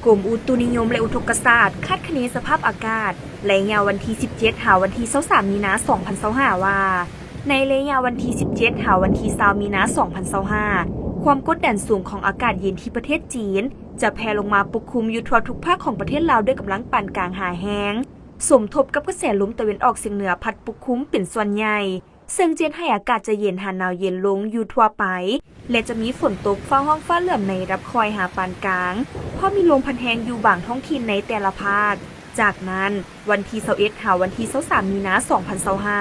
กรมอุตุนิยมและอุทกศาสตร์คาดคะเนสภาพอากาศระยะวันที่17หาวันที่23มีนา2025ว่าในระยะวันที่17หาวันที่20มีนา2025ความกดดันสูงของอากาศเย็นที่ประเทศจีนจะแผ่ลงมาปกคลุมอยู่ทั่วทุกภาคของประเทศลาวด้วยกำลังปานกลางหาแห้งสมทบกับกระแสลมตะวันออกเฉียงเหนือพัดปกคลุมเป็นส่วนใหญ่ซึ่งเจนให้อากาศจะเย็นหาหนาวเย็นลงอยู่ทั่วไปและจะมีฝนตกฟ้าห้องฟ้าเหลื่อมในรับคอยหาปานกลางเพราะมีลมพัดแรงอยู่บางท้องถิ่นในแต่ละภาคจากนั้นวันที่21หาวันที่23มีนา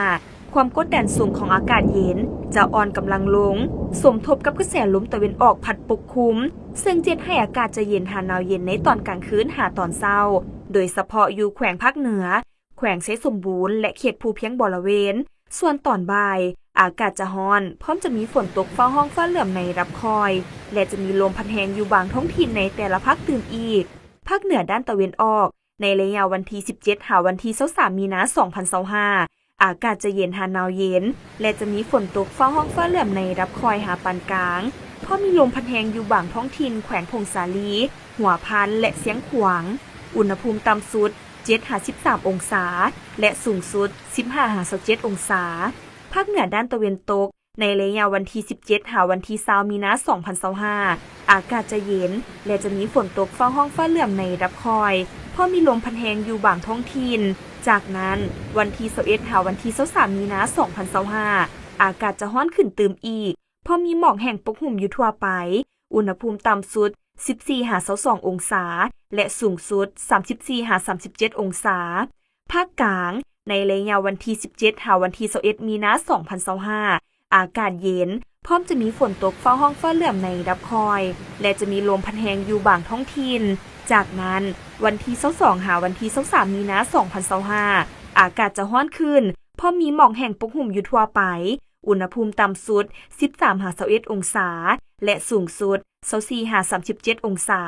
2025ความกดดันสูงของอากาศเย็นจะอ่อนกำลังลงสมทบกับกระแสลมตะวันออกพัดปกคลุมซึ่งเจนให้อากาศจะเย็นหาหนาวเย็นในตอนกลางคืนหาตอนเช้าโดยเฉพาะอยู่แขวงภาคเหนือแขวงไชยสมบูรณ์และเขตภูเพียงบริเวณส่วนตอนบ่ายอากาศจะร้อนพร้อมจะมีฝนตกฟ้าห้องฟ้าเหลื่อมในรับคอยและจะมีลมพัดแรงอยู่บางท้องถิ่นในแต่ละภาคตื่นอีกภาคเหนือด้านตะวันออกในระยะวันที่17หาวันที่23มีนา2025อากาศจะเย็นหาหนาวเย็นและจะมีฝนตกฟ้าห้องฟ้าเหลื่อมในรับคอยหาปานกลางเพราะมีลมพัดแรงอยู่บางท้องถิ่นแขวงพงสาลีหัวพันและเสียงขวางอุณหภูมิต่ำสุด7-13องศาและสูงสุด15-17องศาภาคเหนือด้านตะวันตกในระยะวันที่17หาวันที่20มีนา2025อากาศจะเย็นและจะมีฝนตกฟ้าห้องฟ้าเหลื่อมในรับคอยเพราะมีลมพัดแรงอยู่บางท้องถิ่นจากนั้นวันที่21หาวันที่23มีนา2025อากาศจะร้อนขึ้นตื่มอีกเพราะมีหมอกแห้งปกคลุมอยู่ทั่วไปอุณหภูมิต่ำสุด14-22องศาและสูงสุด34-37องศาภาคกลางในระยะวันที่17หาวันที่21มีนา2025อากาศเย็นพร้อมจะมีฝนตกฟ้าห้องฟ้าเหลื่อมในรับคอยและจะมีลมพัดแรงอยู่บางท้องถิ่นจากนั้นวันที่22หาวันที่23มีนา2025อากาศจะร้อนขึ้นเพราะมีหมอกแห้งปกคลุมอยู่ทั่วไปอุณหภูมิต่ำสุด13-21องศาและสูงสุด24-37องศา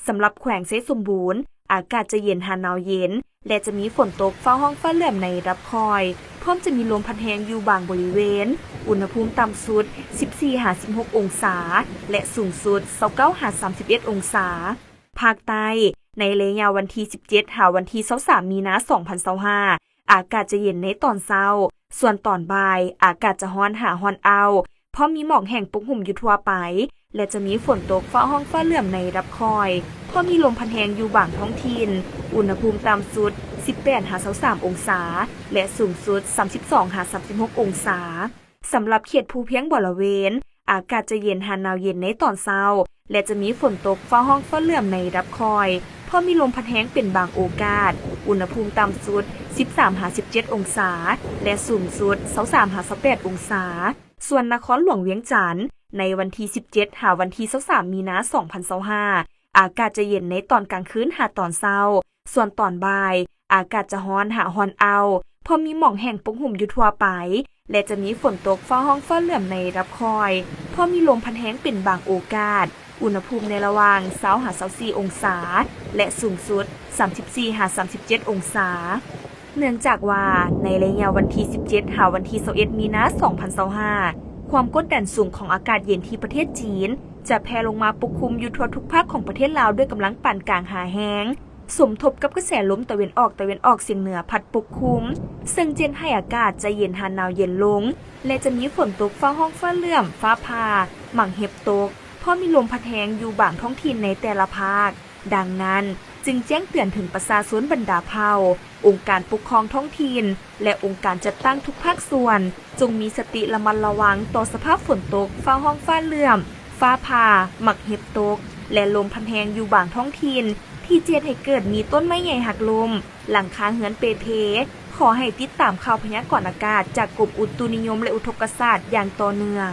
สำหรับแขวงไชยสมบูรณ์อากาศจะเย็นหาหนาวเย็นและจะมีฝนตกฟ้าห้องฟ้าเหลื่อมในรับคอยพร้อมจะมีลมพัดแรงอยู่บางบริเวณอุณหภูมิต่ำสุด14-16องศาและสูงสุด29-31องศาภาคใต้ในระยะวันที่17หาวันที่23มีนา2025อากาศจะเย็นในตอนเช้าส่วนตอนบ่ายอากาศจะร้อนหาร้อนเอาเพราะมีหมอกแห้งปกคลุมอยู่ทั่วไปและจะมีฝนตกฟ้าห้องฟ้าเหลื่อมในรับคอยเพราะมีลมพัดแรงอยู่บางท้องถิ่นอุณหภูมิต่ำสุด18-23องศาและสูงสุด32-36องศาสำหรับเขตภูเพียงบริเวณอากาศจะเย็นหาหนาวเย็นในตอนเช้าและจะมีฝนตกฟ้าห้องฟ้าเหลื่อมในรับคอยเพราะมีลมพัดแรงเป็นบางโอกาสอุณหภูมิต่ำสุด13-17องศาและสูงสุด23-28องศาส่วนนครหลวงเวียงจันทน์ในวันที่17หาวันที่23มีนา2025อากาศจะเย็นในตอนกลางคืนหาตอนเช้าส่วนตอนบ่ายอากาศจะร้อนหาร้อนเอาเพราะมีหมอกแห้งปกคลุมอยู่ทั่วไปและจะมีฝนตกฟ้าห้องฟ้าเหลื่อมในรับคอยเพราะมีลมพัดแรงเป็นบางโอกาสอุณหภูมิในระหว่าง20-24องศาและสูงสุด34-37องศาเนื่องจากว่าในระยะวันที่17หาวันที่21มีนา2025ความกดดันสูงของอากาศเย็นที่ประเทศจีนจะแผ่ลงมาปกคลุมอยู่ทั่วทุกภาคของประเทศลาวด้วยกำลังปานกลางหาแห้งสมทบกับกระแสลมตะวันออกเฉียงเหนือพัดปกคลุมซึ่งเจนให้อากาศจะเย็นหาหนาวเย็นลงและจะมีฝนตกฟ้าห้องฟ้าเหลื่อมฟ้าผ่าหมั่งเห็บตกเพราะมีลมพัดแรงอยู่บางท้องถิ่นในแต่ละภาคดังนั้นจึงแจ้งเตือนถึงประชาชนบรรดาเผ่าองค์การปกครองท้องถิ่นและองค์การจัดตั้งทุกภาคส่วนจงมีสติระมัดระวังต่อสภาพฝนตกฟ้าห้องฟ้าเหลื่อมฟ้าผ่าหมักเห็บตกและลมพัดแรงอยู่บางท้องถิ่นที่เจนให้เกิดมีต้นไม้ใหญ่หักลมหลังคาเหือนเปเพขอให้ติดตามข่าวพยากรณ์อากาศจากกรมอุตุนิยมและอุทกศาสตร์อย่างต่อเนื่อง